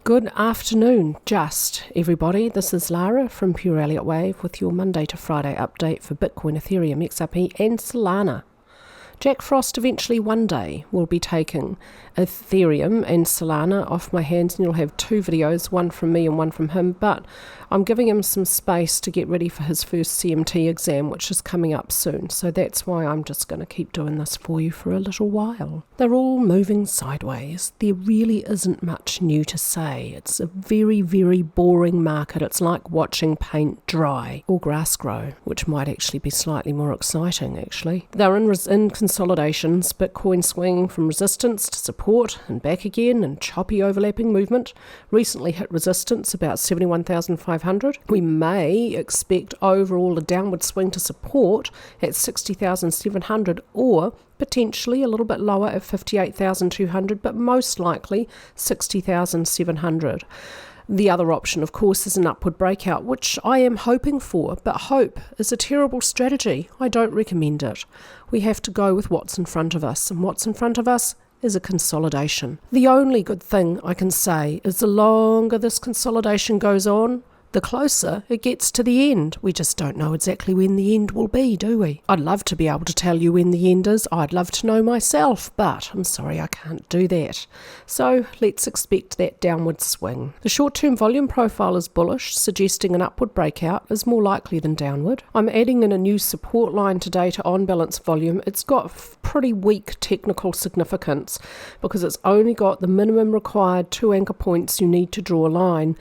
Good afternoon, everybody. This is Lara from Pure Elliott Wave with your Monday to Friday update for Bitcoin, Ethereum, XRP and Solana. Jack Frost eventually one day will be taking Ethereum and Solana off my hands, and you'll have two videos, one from me and one from him, but I'm giving him some space to get ready for his first CMT exam, which is coming up soon, so that's why I'm just going to keep doing this for you for a little while. They're all moving sideways. There really isn't much new to say. It's a very, very boring market. It's like watching paint dry or grass grow, which might actually be slightly more exciting, actually. They're in consolidations, Bitcoin swinging from resistance to support and back again in choppy overlapping movement. Recently hit resistance about 71,500. We may expect overall a downward swing to support at 60,700 or potentially a little bit lower at 58,200, but most likely 60,700. The other option, of course, is an upward breakout, which I am hoping for, but hope is a terrible strategy. I don't recommend it. We have to go with what's in front of us, and what's in front of us is a consolidation. The only good thing I can say is the longer this consolidation goes on, the closer it gets to the end. We just don't know exactly when the end will be, do we? I'd love to be able to tell you when the end is. I'd love to know myself, but I'm sorry I can't do that. So let's expect that downward swing. The short-term volume profile is bullish, suggesting an upward breakout is more likely than downward. I'm adding in a new support line today to on-balance volume. It's got pretty weak technical significance because it's only got the minimum required 2 anchor points you need to draw a line.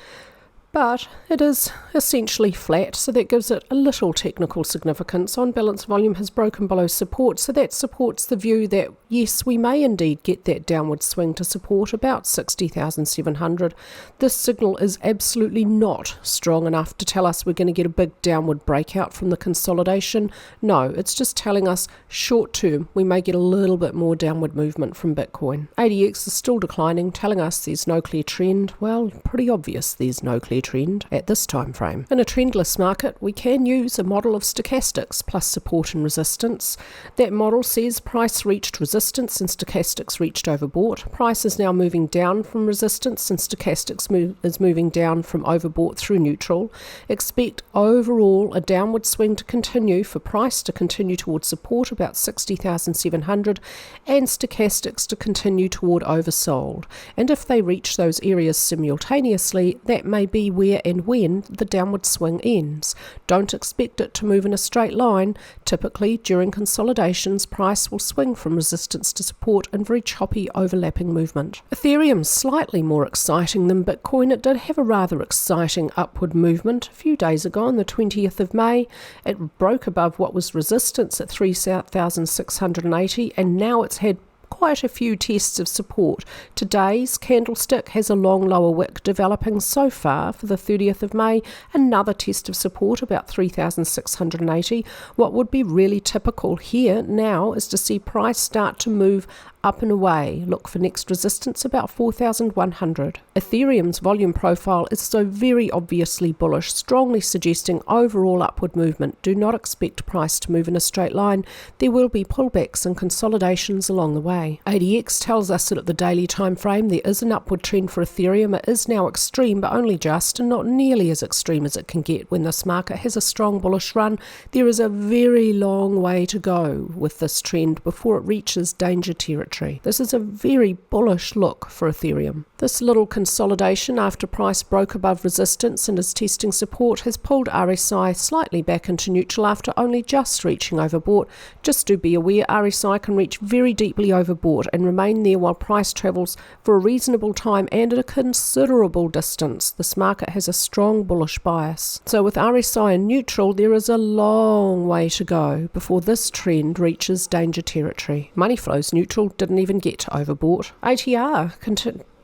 But it is essentially flat, so that gives it a little technical significance. On-balance volume has broken below support, so that supports the view that, yes, we may indeed get that downward swing to support about 60,700. This signal is absolutely not strong enough to tell us we're going to get a big downward breakout from the consolidation. No, it's just telling us short term we may get a little bit more downward movement from Bitcoin. ADX is still declining, telling us there's no clear trend. Well, pretty obvious there's no clear trend at this time frame. In a trendless market, we can use a model of stochastics plus support and resistance. That model says price reached resistance and stochastics reached overbought. Price is now moving down from resistance and stochastics is moving down from overbought through neutral. Expect overall a downward swing to continue for price to continue towards support about 60,700 and stochastics to continue toward oversold. And if they reach those areas simultaneously, that may be where and when the downward swing ends. Don't expect it to move in a straight line. Typically, during consolidations, price will swing from resistance to support in very choppy overlapping movement. Ethereum slightly more exciting than Bitcoin. It did have a rather exciting upward movement a few days ago on the 20th of May. It broke above what was resistance at 3,680, and now it's had quite a few tests of support. Today's candlestick has a long lower wick developing so far for the 30th of May, another test of support about 3,680. What would be really typical here now is to see price start to move up and away. Look for next resistance about 4,100. Ethereum's volume profile is so very obviously bullish, strongly suggesting overall upward movement. Do not expect price to move in a straight line. There will be pullbacks and consolidations along the way. ADX tells us that at the daily time frame there is an upward trend for Ethereum. It is now extreme, but only just, and not nearly as extreme as it can get when this market has a strong bullish run. There is a very long way to go with this trend before it reaches danger territory. This is a very bullish look for Ethereum. This little consolidation after price broke above resistance and is testing support has pulled RSI slightly back into neutral after only just reaching overbought. Just do be aware RSI can reach very deeply overbought and remain there while price travels for a reasonable time and at a considerable distance. This market has a strong bullish bias. So with RSI in neutral, there is a long way to go before this trend reaches danger territory. Money flows neutral, didn't even get to overbought. ATR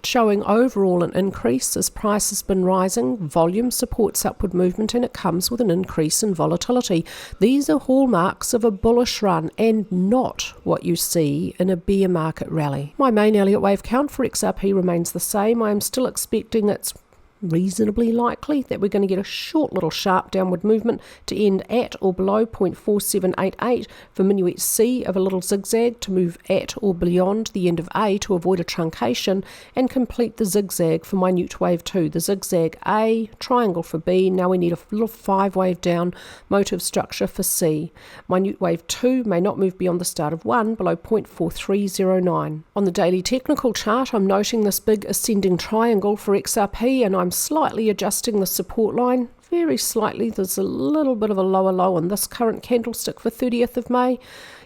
showing overall an increase as price has been rising. Volume supports upward movement and it comes with an increase in volatility. These are hallmarks of a bullish run and not what you see in a bear market rally. My main Elliott Wave count for XRP remains the same. I am still expecting its reasonably likely that we're going to get a short little sharp downward movement to end at or below 0.4788, for minuet C of a little zigzag to move at or beyond the end of A to avoid a truncation, and complete the zigzag for minute wave 2. The zigzag A, triangle for B, now we need a little 5 wave down motive structure for C. Minute wave 2 may not move beyond the start of 1 below 0.4309. On the daily technical chart, I'm noting this big ascending triangle for XRP, and I'm slightly adjusting the support line, very slightly. There's a little bit of a lower low on this current candlestick for 30th of May.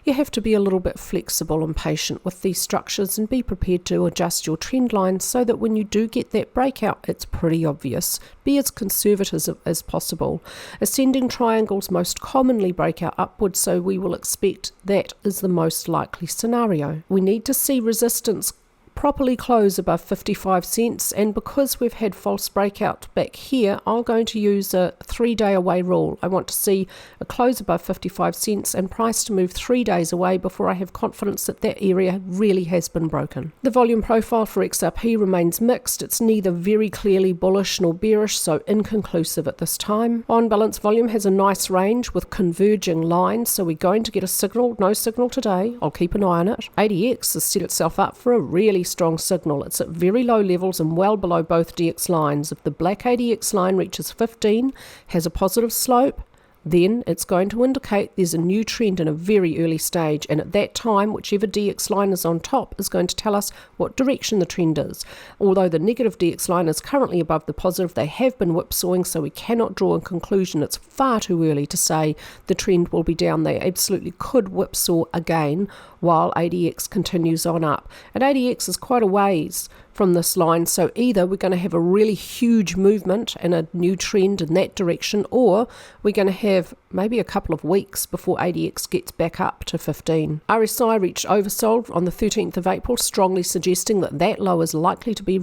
You have to be a little bit flexible and patient with these structures and be prepared to adjust your trend line so that when you do get that breakout, it's pretty obvious. Be as conservative as possible. Ascending triangles most commonly break out upwards, so we will expect that is the most likely scenario. We need to see resistance properly close above 55 cents, and because we've had false breakout back here, I'm going to use a 3-day away rule. I want to see a close above 55 cents and price to move 3 days away before I have confidence that that area really has been broken. The volume profile for XRP remains mixed. It's neither very clearly bullish nor bearish, so inconclusive at this time. On balance, volume has a nice range with converging lines, so we're going to get a signal. No signal today. I'll keep an eye on it. ADX has set itself up for a really strong signal. It's at very low levels and well below both DX lines. If the black ADX line reaches 15, has a positive slope, then it's going to indicate there's a new trend in a very early stage, and at that time whichever DX line is on top is going to tell us what direction the trend is. Although the negative DX line is currently above the positive, they have been whipsawing, so we cannot draw a conclusion. It's far too early to say the trend will be down. They absolutely could whipsaw again while ADX continues on up, and ADX is quite a ways from this line, so either we're going to have a really huge movement and a new trend in that direction, or we're going to have maybe a couple of weeks before ADX gets back up to 15. RSI reached oversold on the 13th of April, strongly suggesting that that low is likely to be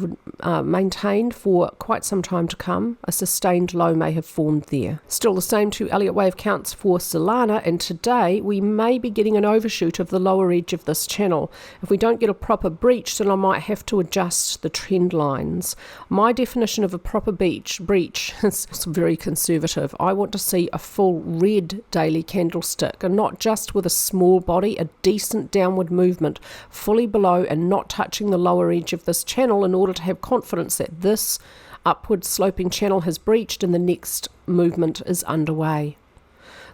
maintained for quite some time to come. A sustained low may have formed there. Still the same 2 Elliott Wave counts for Solana, and today we may be getting an overshoot of the lower edge of this channel. If we don't get a proper breach, then I might have to adjust the trend lines. My definition of a proper breach is very conservative. I want to see a full red daily candlestick, and not just with a small body, a decent downward movement fully below and not touching the lower edge of this channel in order to have confidence that this upward sloping channel has breached and the next movement is underway.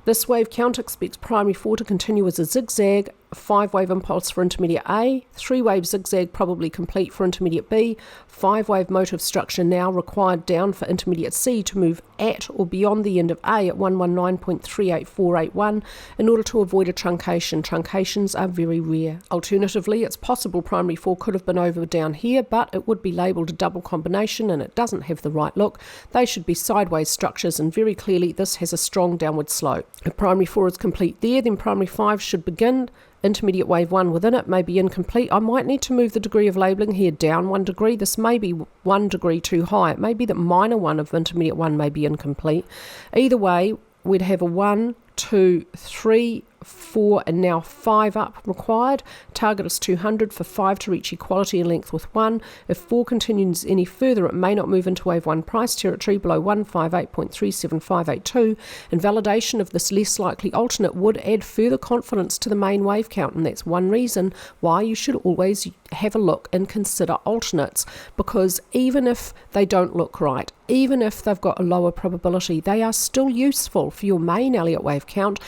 This wave count expects primary 4 to continue as a zigzag, 5-wave impulse for intermediate A, 3-wave zigzag probably complete for intermediate B, 5-wave motive structure now required down for intermediate C to move at or beyond the end of A at 119.38481 in order to avoid a truncation. Truncations are very rare. Alternatively, it's possible primary 4 could have been over down here, but it would be labelled a double combination and it doesn't have the right look. They should be sideways structures, and very clearly this has a strong downward slope. If primary 4 is complete there, then primary 5 should begin. Intermediate wave 1 within it may be incomplete. I might need to move the degree of labelling here down 1 degree. This may be 1 degree too high. It may be that minor 1 of intermediate 1 may be incomplete. Either way, we'd have a 1, 2, 3, 4 and now 5 up required. Target is 200 for 5 to reach equality in length with 1. If 4 continues any further, it may not move into wave 1 price territory below 158.37582, and validation of this less likely alternate would add further confidence to the main wave count, and that's one reason why you should always have a look and consider alternates, because even if they don't look right, even if they've got a lower probability, they are still useful for your main Elliott Wave count.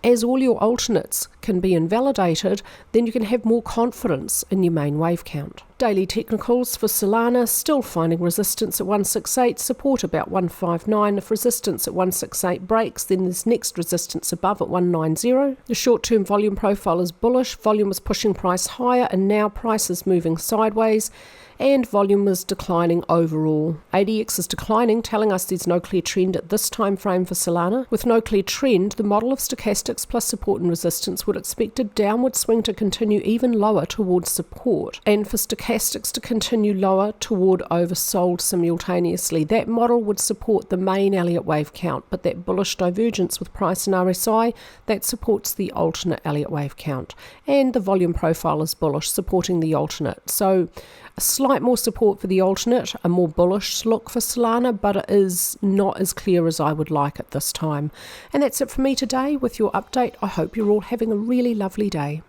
As all your alternates can be invalidated, then you can have more confidence in your main wave count. Daily technicals for Solana, still finding resistance at 168, support about 159. If resistance at 168 breaks, then there's next resistance above at 190. The short-term volume profile is bullish. Volume is pushing price higher, and now price is moving sideways, and volume is declining overall. ADX is declining, telling us there's no clear trend at this time frame for Solana. With no clear trend, the model of stochastics plus support and resistance would expect a downward swing to continue even lower towards support, and for stochastics to continue lower toward oversold simultaneously. That model would support the main Elliott Wave count, but that bullish divergence with price and RSI, that supports the alternate Elliott Wave count. And the volume profile is bullish, supporting the alternate. So A slight more support for the alternate, a more bullish look for Solana, but it is not as clear as I would like at this time. And that's it for me today with your update. I hope you're all having a really lovely day.